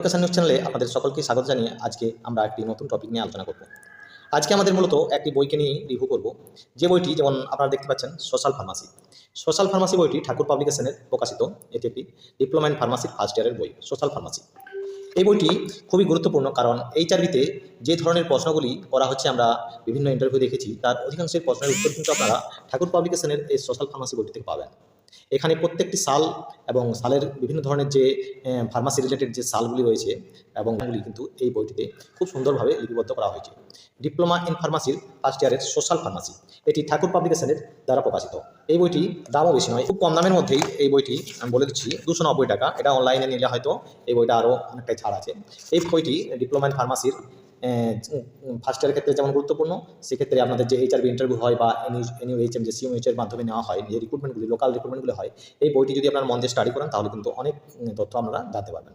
Education news চ্যানেলে আপনাদের সকলকে স্বাগত জানিয়ে আজকে আমরা একটি নতুন টপিক নিয়ে আলোচনা করব। আজকে আমাদের মূলত একটি বইকে নিয়ে রিভিউ করব, যে বইটি যেমন আপনারা দেখতে পাচ্ছেন সোশ্যাল ফার্মাসি। সোশ্যাল ফার্মাসি বইটি ঠাকুর পাবলিকেশনের প্রকাশিত। এটি একটি ডিপ্লোমা ইন ফার্মাসির ফার্স্ট ইয়ারের বই সোশ্যাল ফার্মাসি। এই বইটি খুবই গুরুত্বপূর্ণ, কারণ এইচআরবিতে যে ধরনের প্রশ্নগুলি করা হচ্ছে আমরা বিভিন্ন ইন্টারভিউ দেখেছি, তার অধিকাংশের প্রশ্নের উত্তর কিন্তু আপনারা ঠাকুর পাবলিকেশনের এই সোশ্যাল ফার্মাসি বইটি থেকে পাবেন। এখানে প্রত্যেকটি সাল এবং সালের বিভিন্ন ধরনের যে ফার্মাসি রিলেটেড যে সালগুলি রয়েছে এবং এগুলি কিন্তু এই বইটিতে খুব সুন্দরভাবে লিপিবদ্ধ করা হয়েছে। ডিপ্লোমা ইন ফার্মাসির ফার্স্ট ইয়ারের সোশ্যাল ফার্মাসি, এটি ঠাকুর পাবলিকেশনের দ্বারা প্রকাশিত। এই বইটি দামও বেশি নয়, খুব কম দামের মধ্যেই এই বইটি আমি বলে দিচ্ছি 290 টাকা। এটা অনলাইনে নিলে হয়তো এই বইটা আরও অনেকটাই ছাড় আছে। এই বইটি ডিপ্লোমা ইন ফার্মাসির ফার্স্ট ইয়ারের ক্ষেত্রে যেমন গুরুত্বপূর্ণ, সেক্ষেত্রে আপনাদের যে এইচআরবি ইন্টারভিউ হয় বা এনইউএইচএম যে সিএমএইচের মাধ্যমে নেওয়া হয়, যে রিক্রুটমেন্টগুলি লোকাল রিক্রুটমেন্টগুলি হয়, এই বইটি যদি আপনারা মন দিয়ে স্টাডি করেন তাহলে কিন্তু অনেক তথ্য আপনারা জানতে পারবেন।